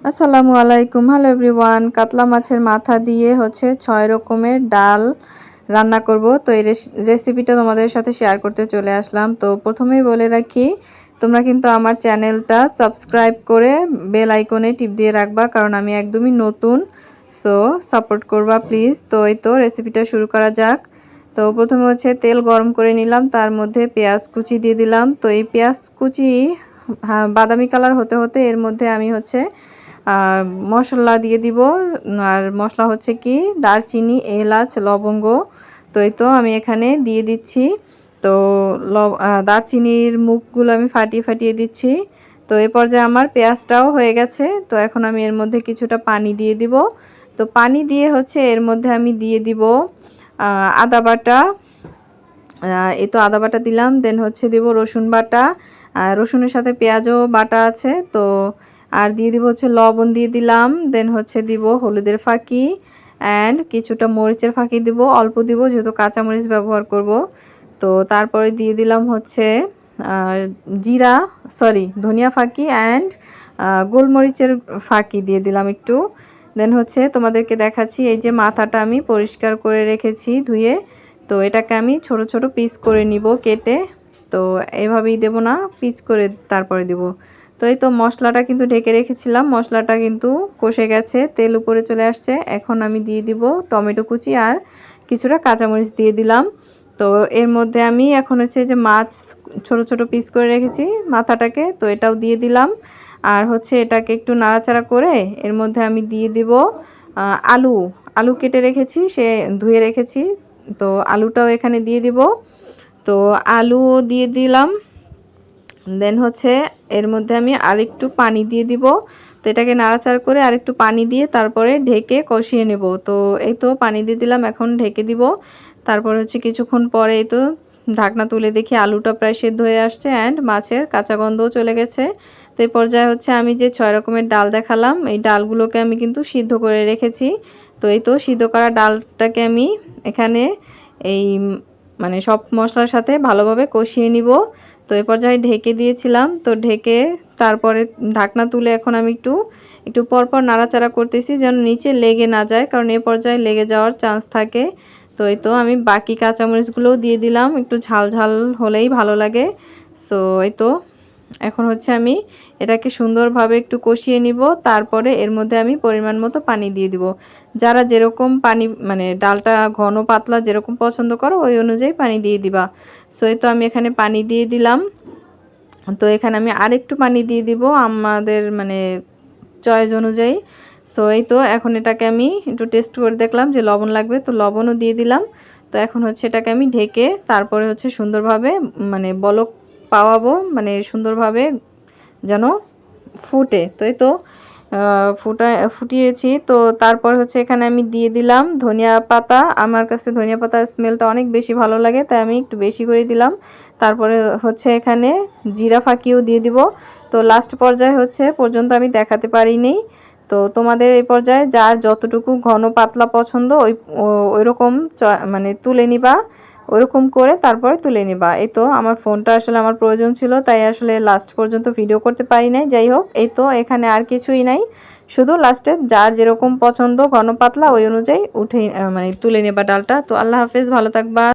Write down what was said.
আসসালামু আলাইকুম। Hello everyone. কাতলা মাছের মাথা দিয়ে 6 রকমের ডাল রান্না করব। তো এই রেসিপিটা তোমাদের সাথে শেয়ার করতে চলে আসলাম। তো প্রথমেই বলে রাখি, তোমরা কিন্তু আমার চ্যানেলটা সাবস্ক্রাইব করে বেল আইকনে টিপ দিয়ে রাখবা, কারণ আমি একদমই নতুন। সো সাপোর্ট করবা প্লিজ। তো এই তো রেসিপিটা শুরু করা যাক। তো প্রথমে তেল গরম করে নিলাম, তার মধ্যে পেঁয়াজ কুচি দিয়ে দিলাম। তো এই পেঁয়াজ কুচি বাদামি কালার হতে হতে এর মধ্যে আমি মশলা দিয়ে দিব। আর মশলা কি দারচিনি, এলাচ, লবঙ্গ। তো এই তো আমি এখানে দিয়ে দিচ্ছি। তো দারচিনির মুখগুলো আমি ফাটিয়ে ফাটিয়ে দিচ্ছি। তো এই পর্যায়ে আমার পেঁয়াজটাও হয়ে গেছে। তো এখন আমি এর মধ্যে কিছুটা পানি দিয়ে দিব। তো পানি দিয়ে এর মধ্যে আমি দিয়ে দিব আদা বাটা। এই তো আদা বাটা দিলাম। দেন দিব রসুন বাটা। রসুনের সাথে পেঁয়াজও বাটা আছে। তো আর দিয়ে দিব লবণ দিয়ে দিলাম। দেন দিব হলুদের ফাঁকি অ্যান্ড কিছুটা মরিচের ফাঁকি দিব, অল্প দিব যেহেতু কাঁচামরিচ ব্যবহার করব। তো তারপরে দিয়ে দিলাম ধনিয়া ফাঁকি অ্যান্ড গোলমরিচের ফাঁকি দিয়ে দিলাম একটু। দেন তোমাদেরকে দেখাচ্ছি, এই যে মাথাটা আমি পরিষ্কার করে রেখেছি ধুয়ে। তো এটাকে আমি ছোট ছোট পিস করে নিব কেটে। তো এভাবেই দেব না, পিস করে তারপরে দেব। তো এই তো মশলাটা কিন্তু ঢেকে রেখেছিলাম, মশলাটা কিন্তু কষে গেছে, তেল উপরে চলে আসছে। এখন আমি দিয়ে দিব টমেটো কুচি আর কিছুটা কাঁচামরিচ দিয়ে দিলাম। তো এর মধ্যে আমি এখন যে মাছ ছোট ছোট পিস করে রেখেছি মাথাটাকে, তো এটাও দিয়ে দিলাম। আর এটাকে একটু নাড়াচাড়া করে এর মধ্যে আমি দিয়ে দিব আলু। আলু কেটে রেখেছি, ধুয়ে রেখেছি। তো আলুটাও এখানে দিয়ে দিব। তো আলুও দিয়ে দিলাম। দেন এর মধ্যে আমি আরেকটু পানি দিয়ে দিব। তো এটাকে নাড়াচাড়া করে আরেকটু পানি দিয়ে তারপরে ঢেকে কষিয়ে নেব। তো এই তো পানি দিয়ে দিলাম, এখন ঢেকে দিব। তারপর কিছুক্ষণ পরে এই তো ঢাকনা তুলে দেখি আলুটা প্রায় সেদ্ধ হয়ে আসছে অ্যান্ড মাছের কাঁচা গন্ধও চলে গেছে। তো এই পর্যায়ে আমি যে 6 রকমের ডাল দেখালাম, এই ডালগুলোকে আমি কিন্তু সিদ্ধ করে রেখেছি। তো এই তো সিদ্ধ করা ডালটাকে আমি এখানে এই সব মশলার সাথে ভালোভাবে কষিয়ে নিব। তো এই পর্যায়ে ঢেকে দিয়েছিলাম। তো ঢেকে তারপরে ঢাকনা তুলে এখন আমি একটু পরপর নাড়াচাড়া করতেছি যেন নিচে লেগে না যায়, কারণ এই পর্যায়ে লেগে যাওয়ার চান্স থাকে। তো এই তো আমি বাকি কাঁচামরিচগুলোও দিয়ে দিলাম, একটু ঝাল ঝাল হলেই ভালো লাগে। সো এই তো এখন আমি এটাকে সুন্দরভাবে একটু কষিয়ে নিব। তারপরে এর মধ্যে আমি পরিমাণ মতো পানি দিয়ে দিব। যারা যেরকম পানি ডালটা ঘন পাতলা যেরকম পছন্দ করো ওই অনুযায়ী পানি দিয়ে দিবা। সো এই তো আমি এখানে পানি দিয়ে দিলাম। তো এখানে আমি আরেকটু পানি দিয়ে দিব আমাদের চয়েস অনুযায়ী। সো এই তো এখন এটাকে আমি একটু টেস্ট করে দেখলাম যে লবণ লাগবে, তো লবণও দিয়ে দিলাম। তো এখন এটাকে আমি ঢেকে তারপরে সুন্দরভাবে বলক পাওয়াবো, সুন্দরভাবে যেন ফুটে। তো এই তো ফুটিয়েছি। তো তারপর এখানে আমি দিয়ে দিলাম ধনিয়া পাতা। আমার কাছে ধনিয়া পাতার স্মেলটা অনেক বেশি ভালো লাগে, তাই আমি একটু বেশি করে দিলাম। তারপরে এখানে জিরা ফাঁকিও দিয়ে দিব। তো লাস্ট পর্যায়ে পর্যন্ত আমি দেখাতে পারিনি। তো তোমাদের এই পর্যায়ে যার যতটুকু ঘন পাতলা পছন্দ ওই রকম তুলে নিবা, ওরকম করে তারপরে তুলে নিবা। এই তো আমার ফোনটা আসলে আমার প্রয়োজন ছিল, তাই আসলে লাস্ট পর্যন্ত ভিডিও করতে পারি নাই। যাই হোক, এই তো এখানে আর কিছুই নাই, শুধু লাস্টে যার যেরকম পছন্দ ঘন পাতলা ওই অনুযায়ী তুলে নেবা ডালটা। তো আল্লাহ হাফেজ, ভালো থাকবা।